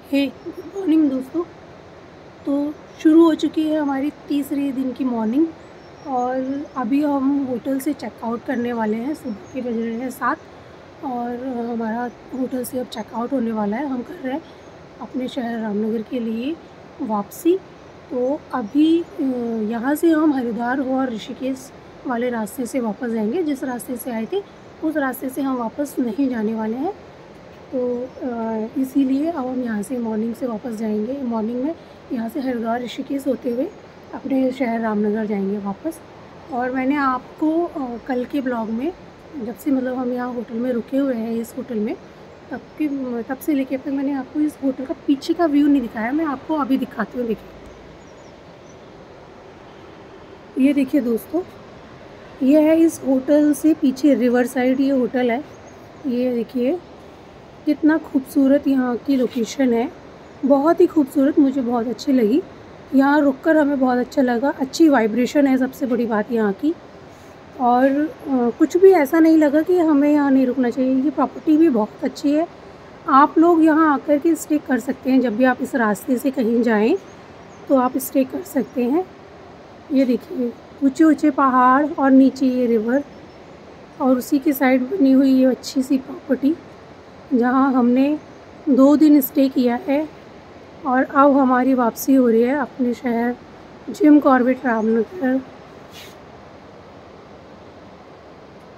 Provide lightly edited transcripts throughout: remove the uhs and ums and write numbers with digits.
हे good morning दोस्तों। तो शुरू हो चुकी है हमारी तीसरे दिन की मॉर्निंग और अभी हम होटल से चेकआउट करने वाले हैं। सुबह के बज रहे हैं 7 और हमारा होटल से अब चेकआउट होने वाला है। हम कर रहे हैं अपने शहर रामनगर के लिए वापसी। तो अभी यहाँ से हम हरिद्वार और ऋषिकेश वाले रास्ते से वापस जाएंगे। जिस रास्ते से आए थे उस रास्ते से हम वापस नहीं जाने वाले हैं। तो इसीलिए अब हम यहाँ से मॉर्निंग से वापस जाएंगे। मॉर्निंग में यहाँ से हरिद्वार ऋषिकेश होते हुए अपने शहर रामनगर जाएंगे वापस। और मैंने आपको कल के ब्लॉग में, जब से मतलब हम यहाँ होटल में रुके हुए हैं इस होटल में, तब से लेके अब तक मैंने आपको इस होटल का पीछे का व्यू नहीं दिखाया। मैं आपको अभी दिखाती हूँ। देखिए, ये देखिए दोस्तों, ये है इस होटल से पीछे रिवर साइड ये होटल है। ये देखिए कितना खूबसूरत यहाँ की लोकेशन है, बहुत ही खूबसूरत, मुझे बहुत अच्छी लगी। यहाँ रुककर हमें बहुत अच्छा लगा। अच्छी वाइब्रेशन है सबसे बड़ी बात यहाँ की। और कुछ भी ऐसा नहीं लगा कि हमें यहाँ नहीं रुकना चाहिए। ये प्रॉपर्टी भी बहुत अच्छी है। आप लोग यहाँ आकर के स्टे कर सकते हैं। जब भी आप इस रास्ते से कहीं जाएं तो आप स्टे कर सकते हैं। ये देखिए ऊंचे ऊंचे पहाड़ और नीचे ये रिवर और उसी की साइड बनी हुई ये अच्छी सी प्रॉपर्टी जहाँ हमने 2 दिन स्टे किया है। और अब हमारी वापसी हो रही है अपने शहर जिम कॉर्बेट रामनगर।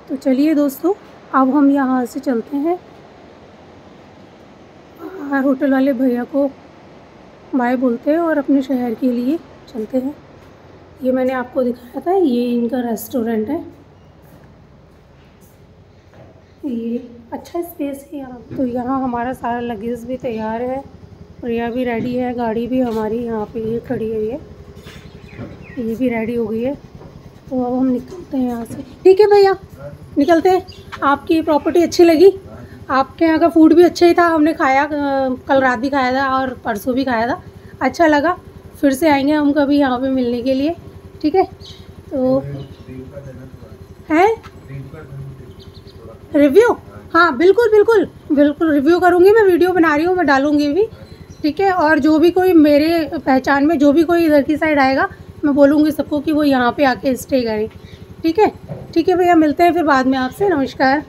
तो चलिए दोस्तों, अब हम यहाँ से चलते हैं। होटल वाले भैया को बाय बोलते हैं और अपने शहर के लिए चलते हैं। ये मैंने आपको दिखाया था, ये इनका रेस्टोरेंट है। ये अच्छा स्पेस है यहाँ। तो यहाँ हमारा सारा लगेज भी तैयार है और यह भी रेडी है। गाड़ी भी हमारी यहाँ पे ये खड़ी हुई है, ये भी रेडी हो गई है। तो अब हम निकलते हैं यहाँ से। ठीक है भैया, निकलते हैं। आपकी प्रॉपर्टी अच्छी लगी, आपके यहाँ का फूड भी अच्छा ही था। हमने खाया, कल रात भी खाया था और परसों भी खाया था, अच्छा लगा। फिर से आएंगे हम कभी यहाँ पे मिलने के लिए, ठीक है। तो है रिव्यू, हाँ बिल्कुल बिल्कुल बिल्कुल रिव्यू करूँगी। मैं वीडियो बना रही हूँ, मैं डालूँगी भी, ठीक है। और जो भी कोई मेरे पहचान में जो भी कोई इधर की साइड आएगा, मैं बोलूँगी सबको कि वो यहाँ पे आके स्टे करें, ठीक है। ठीक है भैया, मिलते हैं फिर बाद में आपसे। नमस्कार।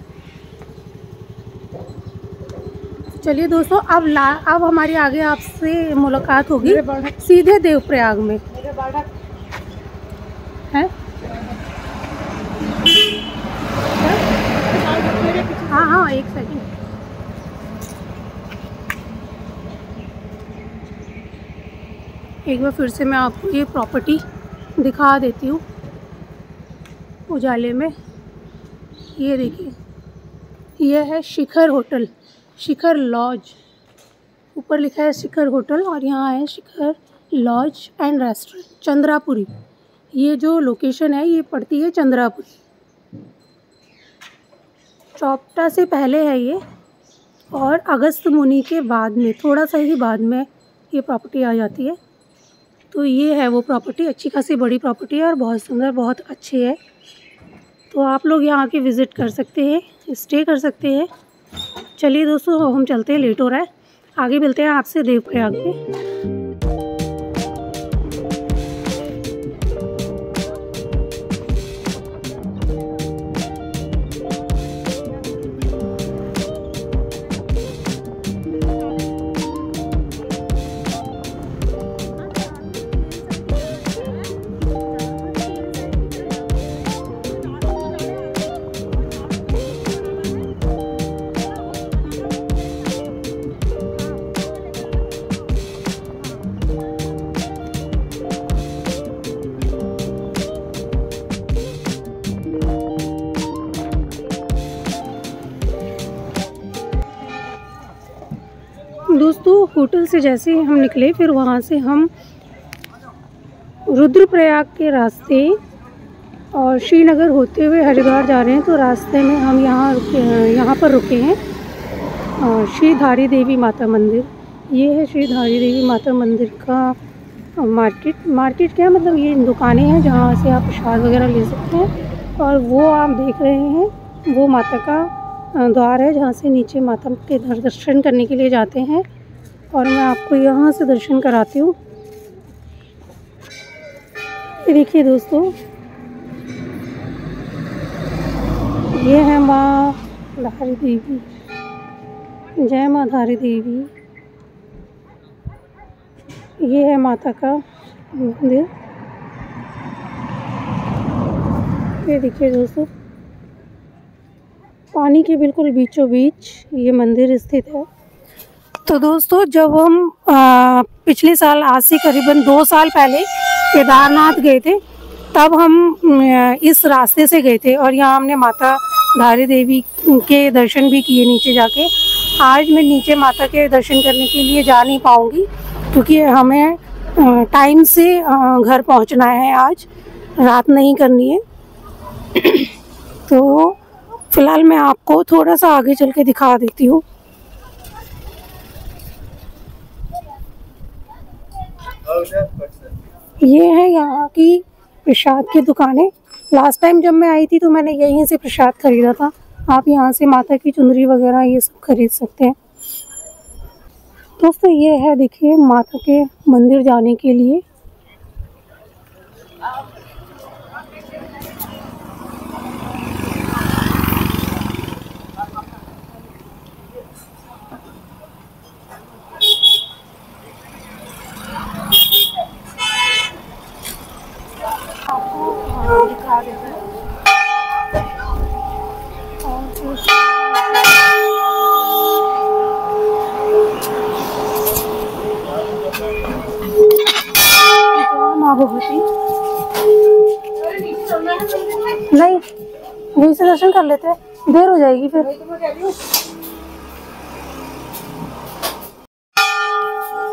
चलिए दोस्तों, अब हमारी आगे आपसे मुलाकात होगी सीधे देवप्रयाग में, है। हाँ हाँ, एक सेकंड। एक बार फिर से मैं आपको ये प्रॉपर्टी दिखा देती हूँ उजाले में। ये देखिए, ये है शिखर होटल, शिखर लॉज। ऊपर लिखा है शिखर होटल और यहाँ है शिखर लॉज एंड रेस्टोरेंट चंद्रापुरी। ये जो लोकेशन है ये पड़ती है चंद्रापुरी, चौपटा से पहले है ये। और अगस्त मुनि के बाद में, थोड़ा सा ही बाद में ये प्रॉपर्टी आ जाती है। तो ये है वो प्रॉपर्टी, अच्छी खासी बड़ी प्रॉपर्टी है और बहुत सुंदर, बहुत अच्छी है। तो आप लोग यहाँ आके विज़िट कर सकते हैं, स्टे कर सकते हैं। चलिए दोस्तों, हम चलते हैं, लेट हो रहा है। आगे मिलते हैं आपसे देवप्रयाग में। दोस्तों, होटल से जैसे ही हम निकले, फिर वहाँ से हम रुद्रप्रयाग के रास्ते और श्रीनगर होते हुए हरिद्वार जा रहे हैं। तो रास्ते में हम यहाँ पर रुके हैं, श्री धारी देवी माता मंदिर। ये है श्री धारी देवी माता मंदिर का मार्केट क्या मतलब, ये दुकानें हैं जहाँ से आप प्रसाद वगैरह ले सकते हैं। और वो आप देख रहे हैं वो माता का द्वार है जहाँ से नीचे माता के दर्शन करने के लिए जाते हैं। और मैं आपको यहाँ से दर्शन कराती हूँ। ये देखिए दोस्तों, ये है माँ धारी देवी। जय माँ धारी देवी। ये है माता का मंदिर। ये देखिए दोस्तों, पानी के बिल्कुल बीचों बीच ये मंदिर स्थित है। तो दोस्तों, जब हम पिछले साल, आज से करीबन 2 साल पहले केदारनाथ गए थे, तब हम इस रास्ते से गए थे और यहाँ हमने माता धारी देवी के दर्शन भी किए नीचे जाके। आज मैं नीचे माता के दर्शन करने के लिए जा नहीं पाऊँगी क्योंकि हमें टाइम से घर पहुँचना है, आज रात नहीं करनी है। तो फिलहाल मैं आपको थोड़ा सा आगे चल के दिखा देती हूँ। ये है यहाँ की प्रसाद की दुकानें। लास्ट टाइम जब मैं आई थी तो मैंने यहीं से प्रसाद खरीदा था। आप यहाँ से माता की चुनरी वगैरह ये सब खरीद सकते हैं। दोस्तों, ये है देखिए माता के मंदिर जाने के लिए। दिखा देते हैं। माँ भगवती नहीं, यहीं से दर्शन कर लेते हैं, देर हो जाएगी फिर।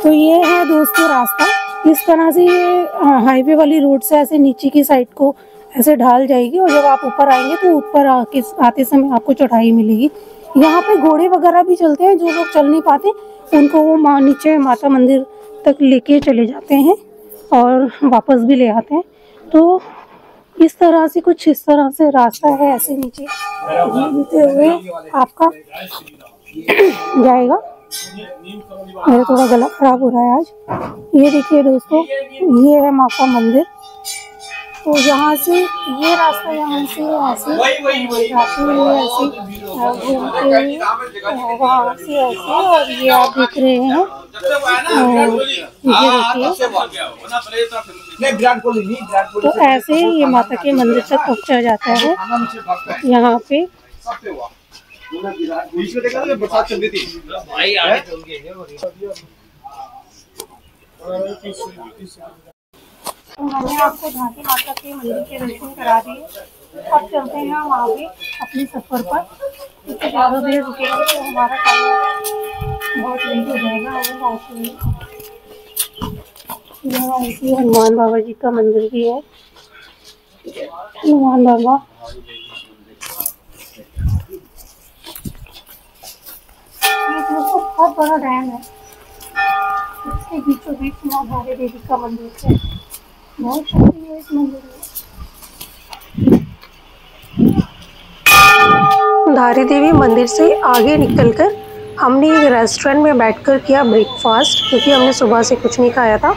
तो ये है दोस्तों रास्ता। इस तरह से ये हाईवे वाली रोड से ऐसे नीचे की साइड को ऐसे ढाल जाएगी और जब आप ऊपर आएंगे तो ऊपर आते समय आपको चढ़ाई मिलेगी। यहाँ पे घोड़े वगैरह भी चलते हैं। जो लोग चल नहीं पाते उनको वो नीचे माता मंदिर तक लेके चले जाते हैं और वापस भी ले आते हैं। तो इस तरह से कुछ इस तरह से रास्ता है, ऐसे नीचे घूमते हुए आपका जाएगा। मेरा थोड़ा गला खराब हो रहा है आज। ये देखिए दोस्तों, ये है माँ का मंदिर। तो यहाँ से ये रास्ता, यहाँ से ऐसे जाते हुए ऐसे घूमते हुए वहाँ से ऐसे, और ये आप देख रहे हैं, ये देखिए। तो ऐसे ही ये माता के मंदिर तक पहुँचा जाता है। यहाँ पे मैंने आपको झांकी माता के मंदिर के दर्शन करा दिए। अब चलते हैं हम आगे अपने सफर पर, क्योंकि ज़्यादा देर रुकेगा तो हमारा टाइम बहुत लेट हो जाएगा। यहाँ ऐसे हनुमान बाबा जी का मंदिर भी है। हनुमान बाबा बहुत बड़ा डैम है, इसके बीचों बीच माँ धारी देवी का मंदिर है। बहुत शक्ति है इस मंदिर में। धारी देवी मंदिर से आगे निकलकर हमने एक रेस्टोरेंट में बैठकर किया ब्रेकफास्ट, क्योंकि हमने सुबह से कुछ नहीं खाया था।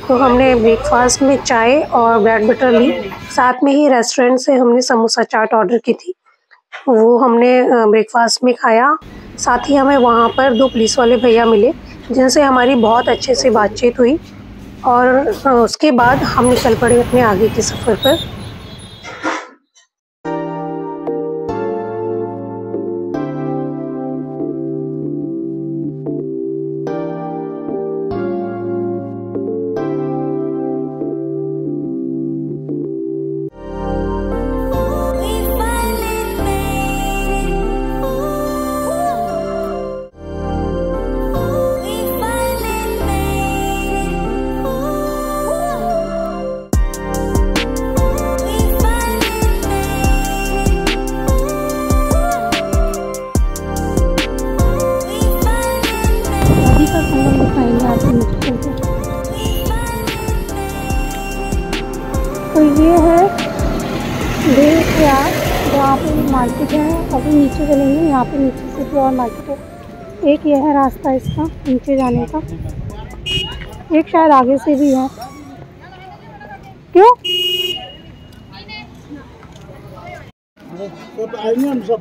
तो हमने ब्रेकफास्ट में चाय और ब्रेड बटर ली। साथ में ही रेस्टोरेंट से हमने समोसा चाट ऑर्डर की थी, वो हमने ब्रेकफास्ट में खाया। साथ ही हमें वहाँ पर 2 पुलिस वाले भैया मिले जिनसे हमारी बहुत अच्छे से बातचीत हुई और उसके बाद हम निकल पड़े अपने आगे के सफ़र पर। तो ये है देवप्रयाग, जहाँ पे मार्केट है। अभी नीचे चलेंगे, यहाँ पे नीचे से जो और मार्केट है। एक यह है रास्ता इसका नीचे जाने का, एक शायद आगे से भी है। क्यों? आएंगे हम सब।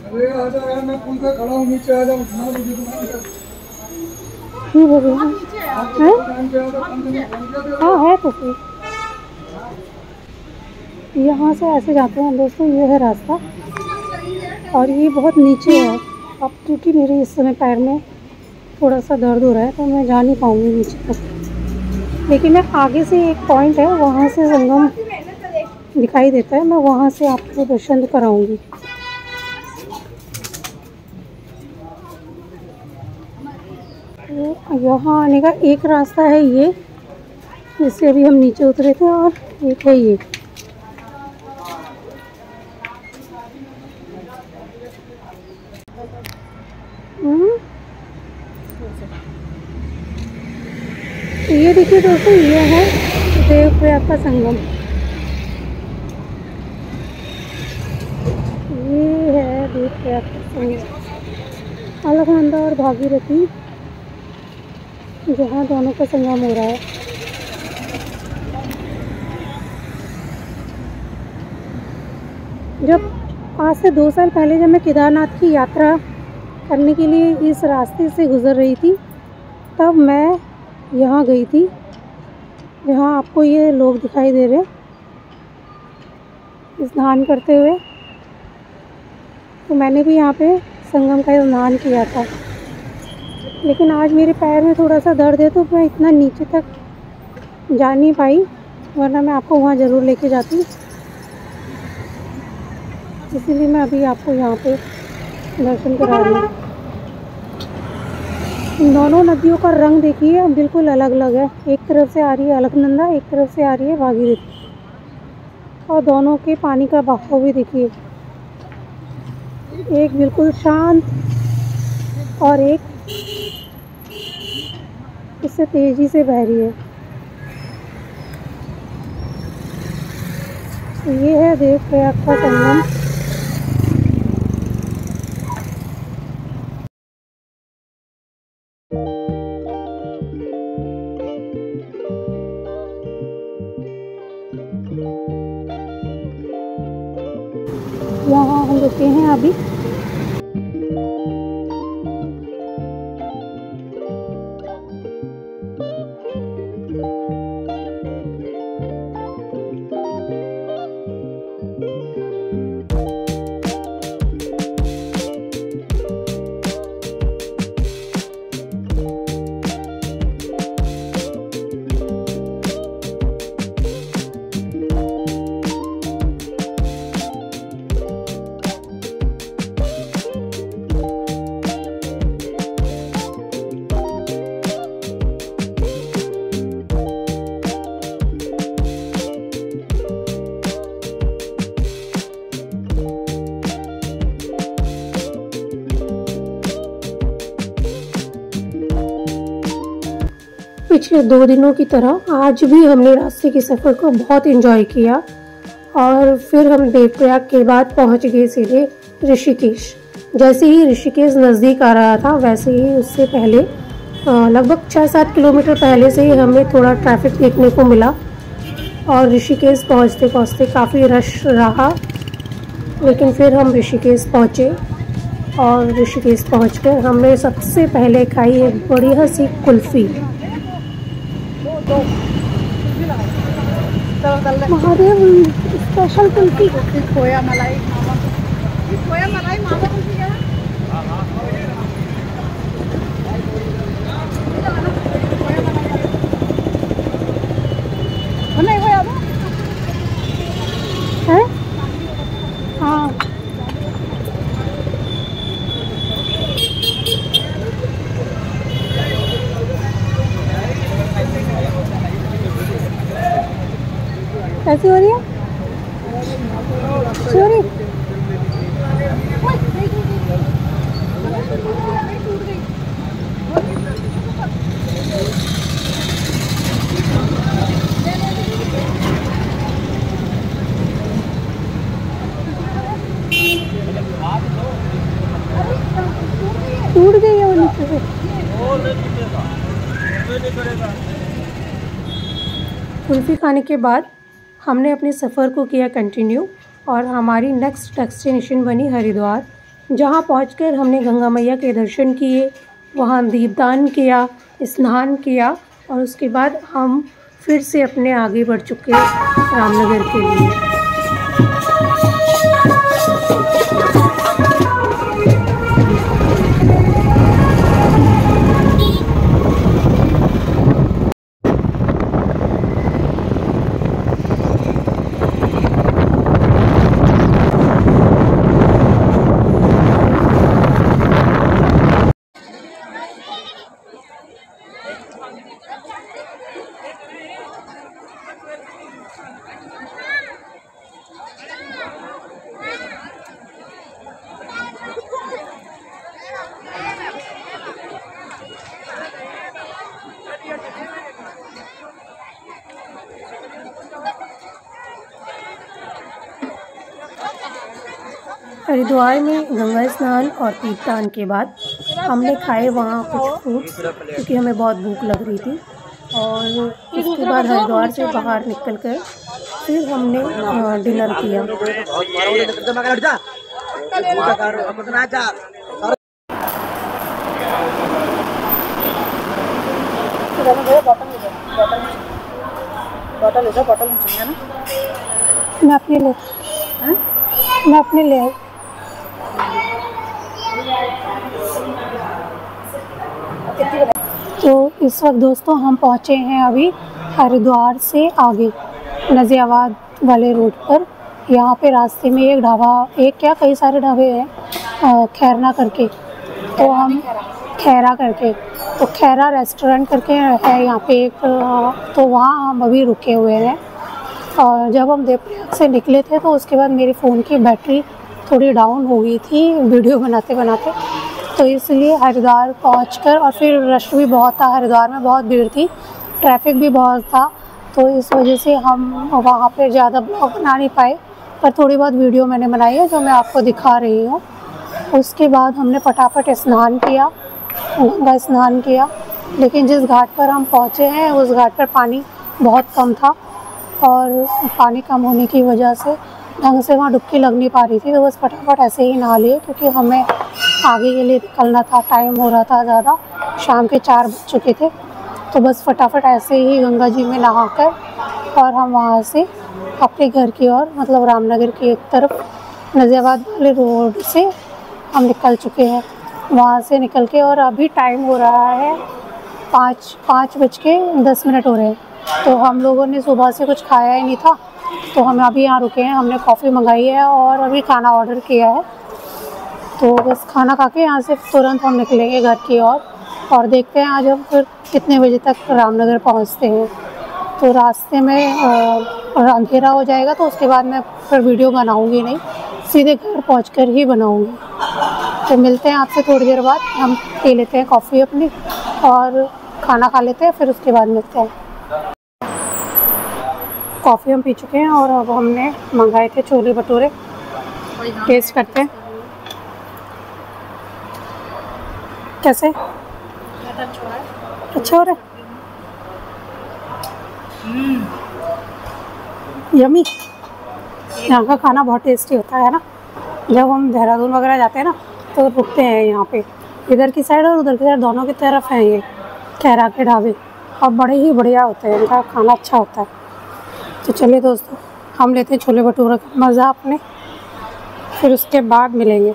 अरे आजा यार, मैं पुल पे खड़ा हूँ, नीचे आजा, उठना मुझे ठीक हो गया है? हाँ है तो सही। यहाँ से ऐसे जाते हैं दोस्तों, ये है रास्ता और ये बहुत नीचे है। अब क्योंकि मेरे इस समय पैर में थोड़ा सा दर्द हो रहा है तो मैं जा नहीं पाऊँगी नीचे तक, लेकिन मैं आगे से एक पॉइंट है वहाँ से संगम दिखाई देता है, मैं वहाँ से आपको दर्शन कराऊँगी। तो यहाँ आने का एक रास्ता है ये, जिससे अभी हम नीचे उतरे थे, और एक है ये। ये देखिए दोस्तों, ये है देवप्रयाग का संगम। ये है देवप्रयाग का संगम, अलकनंदा और भागीरथी, जहाँ दोनों का संगम हो रहा है। जब आज से 2 साल पहले जब मैं केदारनाथ की यात्रा करने के लिए इस रास्ते से गुज़र रही थी, तब मैं यहाँ गई थी, जहाँ आपको ये लोग दिखाई दे रहे स्नान करते हुए। तो मैंने भी यहाँ पे संगम का स्नान किया था, लेकिन आज मेरे पैर में थोड़ा सा दर्द है तो मैं इतना नीचे तक जा नहीं पाई, वरना मैं आपको वहाँ ज़रूर लेके जाती। इसीलिए मैं अभी आपको यहाँ पे दर्शन करा रही हूँ। इन दोनों नदियों का रंग देखिए बिल्कुल अलग अलग है। एक तरफ से आ रही है अलकनंदा, एक तरफ से आ रही है भागीरथी, और दोनों के पानी का बहाव भी देखिए, एक बिल्कुल शांत और एक इससे तेजी से बह रही है। ये है देवप्रयाग का संगम। यहाँ हम रुके हैं अभी। पिछले 2 दिनों की तरह आज भी हमने रास्ते के सफ़र को बहुत एंजॉय किया, और फिर हम देवप्रयाग के बाद पहुंच गए सीधे ऋषिकेश। जैसे ही ऋषिकेश नज़दीक आ रहा था, वैसे ही उससे पहले लगभग 6-7 किलोमीटर पहले से ही हमें थोड़ा ट्रैफिक देखने को मिला, और ऋषिकेश पहुंचते पहुंचते काफ़ी रश रहा। लेकिन फिर हम ऋषिकेश पहुंचे, और ऋषिकेश पहुंचकर हमने सबसे पहले खाई एक बढ़िया सी कुल्फ़ी। महादेव स्पेशल कुल्फी, खोया मलाई मावा कुल्फी है। हाँ, कैसी हो रही है? सॉरी, से। कुल्फ़ी खाने के बाद हमने अपने सफ़र को किया कंटिन्यू और हमारी नेक्स्ट डेस्टिनेशन बनी हरिद्वार, जहाँ पहुंचकर हमने गंगा मैया के दर्शन किए, वहाँ दीपदान किया, स्नान किया और उसके बाद हम फिर से अपने आगे बढ़ चुके रामनगर के लिए। हरिद्वार में गंगा स्नान और दीपदान के बाद हमने खाए वहाँ कुछ फ्रूट्स, क्योंकि हमें बहुत भूख लग रही थी। और उसके बाद हरिद्वार से बाहर निकलकर फिर हमने डिनर किया। मैं अपने ले तो इस वक्त दोस्तों हम पहुँचे हैं अभी हरिद्वार से आगे नज़ियाबाद वाले रोड पर। यहाँ पे रास्ते में एक ढाबा, एक क्या कई सारे ढाबे हैं, खैरना करके, तो हम खैरा करके, तो खैरा रेस्टोरेंट करके है यहाँ पे एक, तो वहाँ हम अभी रुके हुए हैं। और जब हम देवप्रयाग से निकले थे तो उसके बाद मेरे फ़ोन की बैटरी थोड़ी डाउन हो गई थी वीडियो बनाते बनाते, तो इसलिए हरिद्वार पहुंचकर, और फिर रश भी बहुत था, हरिद्वार में बहुत भीड़ थी, ट्रैफिक भी बहुत था, तो इस वजह से हम वहाँ पे ज़्यादा ब्लॉग बना नहीं पाए, पर थोड़ी बहुत वीडियो मैंने बनाई है जो मैं आपको दिखा रही हूँ। उसके बाद हमने फटाफट स्नान किया, गंगा स्नान किया, लेकिन जिस घाट पर हम पहुँचे हैं उस घाट पर पानी बहुत कम था और पानी कम होने की वजह से ढंग से वहाँ डुबकी लग नहीं पा रही थी, तो बस फटाफट ऐसे ही नहा लिए, क्योंकि हमें आगे के लिए निकलना था, टाइम हो रहा था ज़्यादा, शाम के 4 बज चुके थे, तो बस फटाफट ऐसे ही गंगा जी में नहाकर और हम वहाँ से अपने घर की ओर, मतलब रामनगर की एक तरफ नज़ियाबाद वाले रोड से हम निकल चुके हैं। वहाँ से निकल के, और अभी टाइम हो रहा है 5 बज के 10 मिनट हो रहे हैं, तो हम लोगों ने सुबह से कुछ खाया ही नहीं था, तो हम अभी यहाँ रुके हैं। हमने कॉफ़ी मंगाई है और अभी खाना ऑर्डर किया है, तो बस खाना खा के यहाँ से तुरंत हम निकलेंगे घर की ओर और देखते हैं आज हम फिर कितने बजे तक रामनगर पहुँचते हैं। तो रास्ते में अंधेरा हो जाएगा, तो उसके बाद मैं फिर वीडियो बनाऊँगी नहीं, सीधे घर पहुँचकर ही बनाऊँगी। तो मिलते हैं आपसे थोड़ी देर बाद, हम पी लेते हैं कॉफ़ी अपनी और खाना खा लेते हैं, फिर उसके बाद मिलते हैं। कॉफ़ी हम पी चुके हैं और अब हमने मंगाए थे छोले भटूरे, टेस्ट करते हैं कैसे। अच्छा हो रहा है, यमी। यहाँ का खाना बहुत टेस्टी होता है ना। जब हम देहरादून वगैरह जाते हैं ना तो रुकते हैं यहाँ पे, इधर की साइड और उधर की साइड दोनों की तरफ हैं ये खैरा के ढाबे, और बड़े ही बढ़िया होते हैं, इनका खाना अच्छा होता है। तो चलिए दोस्तों, हम लेते हैं छोले भटूरे का मज़ा अपने, फिर उसके बाद मिलेंगे।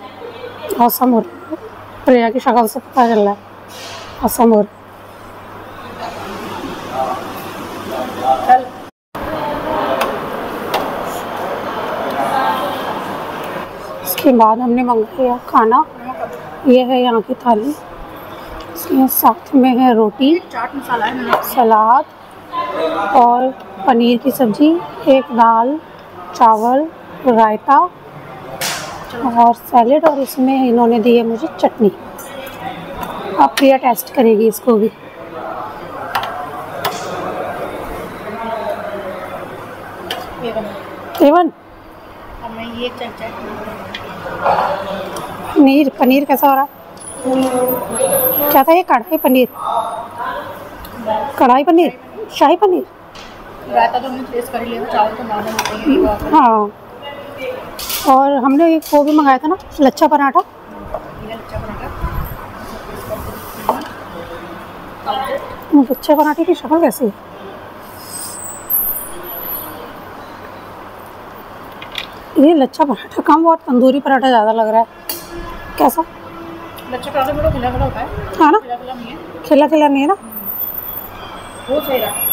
मौसम हो रहा है, प्रिया की शक्ल से पता चल रहा है मौसम हो रहा है। उसके बाद हमने मंगाया खाना, ये है यहाँ की थाली, इसके साथ में है रोटी, चाट मसाला है, सलाद और पनीर की सब्ज़ी, एक दाल, चावल, रायता और सैलेड, और इसमें इन्होंने दी है मुझे चटनी। अब प्रिया टेस्ट करेगी इसको भी। एवन ये चमचा पनीर कैसा हो रहा है? क्या था ये? कढ़ाई पनीर, कढ़ाई पनीर, शाही पनीर। रायता तो हमने टेस्ट कर लिया, चावल तो नॉर्मल होते हैं। हाँ, और हमने एक वो भी मंगाया था ना, लच्छा पराठा। लच्छा पराठे की शक्ल कैसी है? ये लच्छा पराठा कम और तंदूरी पराठा ज़्यादा लग रहा है। कैसा? लच्छा पराठा थोड़ा खिला खिला होता है। हाँ ना, खिला खिला नहीं है, खिला खिला नहीं है ना। वो सही रहा।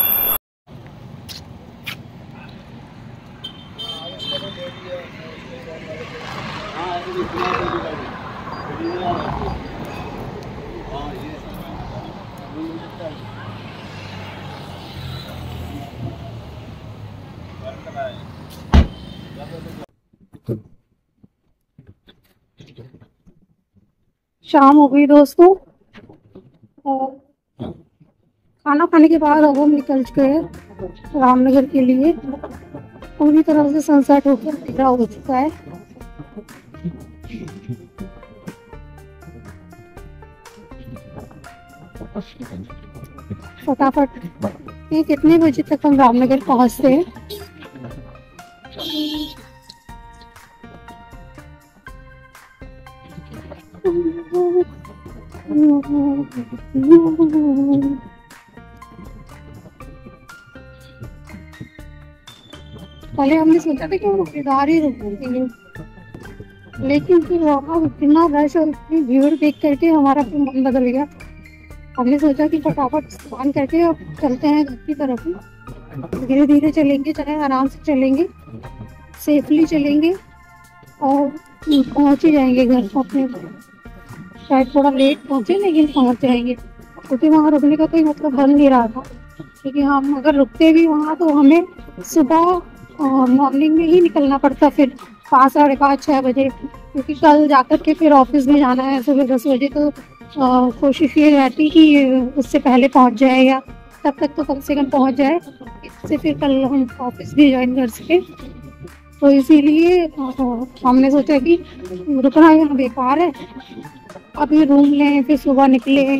शाम हो गई दोस्तों, और खाना खाने के बाद अब हम निकल चुके हैं रामनगर के लिए। पूरी तरह से सनसेट होकर अंधेरा हो चुका है। फटाफट ये कितने बजे तक हम रामनगर पहुंचते हैं? पहले हमने सोचा था कि हम केदार ही रुकेंगे, लेकिन फिर वहाँ इतना रश और इतनी भीड़ देख करके हमारा फिर मन बदल गया। हमने सोचा कि फटाफट स्नान करके अब चलते हैं घर की तरफ ही। धीरे धीरे चलेंगे, चाहे आराम से चलेंगे, सेफली चलेंगे और पहुँच ही जाएंगे घर अपने। शायद थोड़ा लेट पहुँचे लेकिन पहुँच जाएंगे, क्योंकि वहाँ रुकने का कोई मतलब बन नहीं रहा था। क्योंकि हम अगर रुकते भी वहाँ तो हमें सुबह मॉर्निंग में ही निकलना पड़ता, फिर 5, साढ़े 5, 6 बजे, क्योंकि कल जाकर के फिर ऑफिस में जाना है सुबह 10 बजे। तो कोशिश ये रहती कि उससे पहले पहुंच जाए, या तब तक तो कम से कम पहुंच जाए, इससे फिर कल हम ऑफिस भी ज्वाइन कर सके। तो इसीलिए हमने सोचा कि रुकना यहाँ बेकार है, अभी रूम लें फिर सुबह निकले,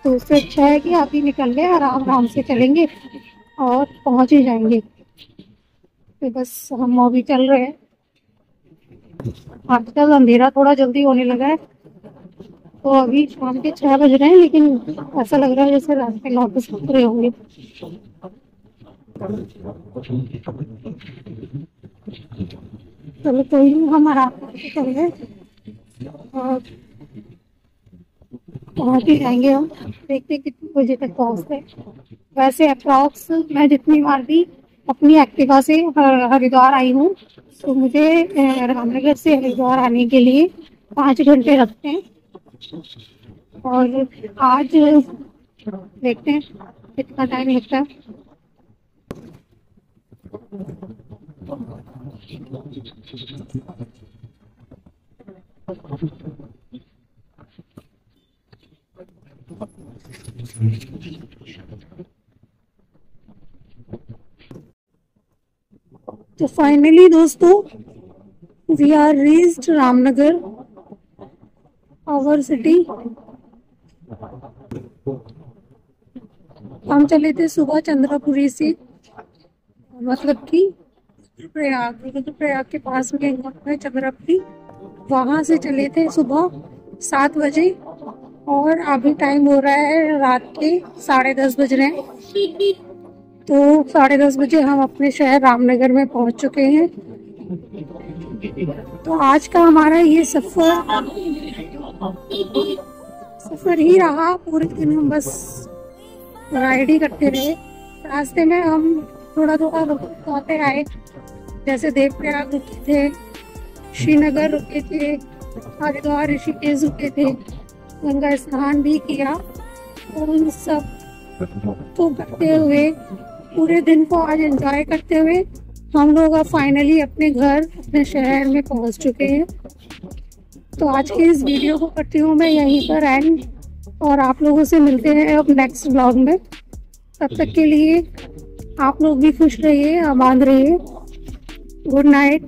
तो उससे अच्छा है कि अभी निकल लें, आराम आराम से चलेंगे और पहुंच ही जाएंगे। तो बस हम अभी चल रहे हैं। आजकल अंधेरा थोड़ा जल्दी होने लगा है, तो अभी शाम के 6 बज रहे हैं, लेकिन ऐसा लग रहा है जैसे रात में वापस उठ रहे होंगे। चलो कोई नहीं, हम आराम से चल रहे और पहुँच ही जाएंगे। हम देखते कितने बजे तक पहुँचते हैं। वैसे अप्रॉक्स मैं जितनी बार भी अपनी एक्टिवा से हरिद्वार आई हूँ, तो मुझे रामनगर से हरिद्वार आने के लिए 5 घंटे लगते हैं। और आज देखते हैं कितना टाइम लगता है। तो फाइनली दोस्तों, we are reached Ramnagar, our city. हम चले थे सुबह चंद्रपुरी से, मतलब कि प्रयाग के पास में है चंद्रपुरी, वहां से चले थे सुबह 7 बजे, और अभी टाइम हो रहा है रात के 10:30 बज रहे हैं। तो 10:30 बजे हम अपने शहर रामनगर में पहुंच चुके हैं। तो आज का हमारा ये सफर ही रहा। पूरे दिन हम बस राइड ही करते रहे। रास्ते में हम थोड़ा थोड़ा रुकते आए, जैसे देवप्रयाग रुके थे, श्रीनगर रुके थे, हरिद्वार ऋषिकेश रुके थे, गंगा स्नान भी किया। और उन सब को करते हुए पूरे दिन को आज एंजॉय करते हुए हम लोग अब फाइनली अपने घर, अपने शहर में पहुंच चुके हैं। तो आज के इस वीडियो को करती हूँ मैं यहीं पर एंड, और आप लोगों से मिलते हैं अब नेक्स्ट ब्लॉग में। तब तक के लिए आप लोग भी खुश रहिए, आबाद रहिए। Good night.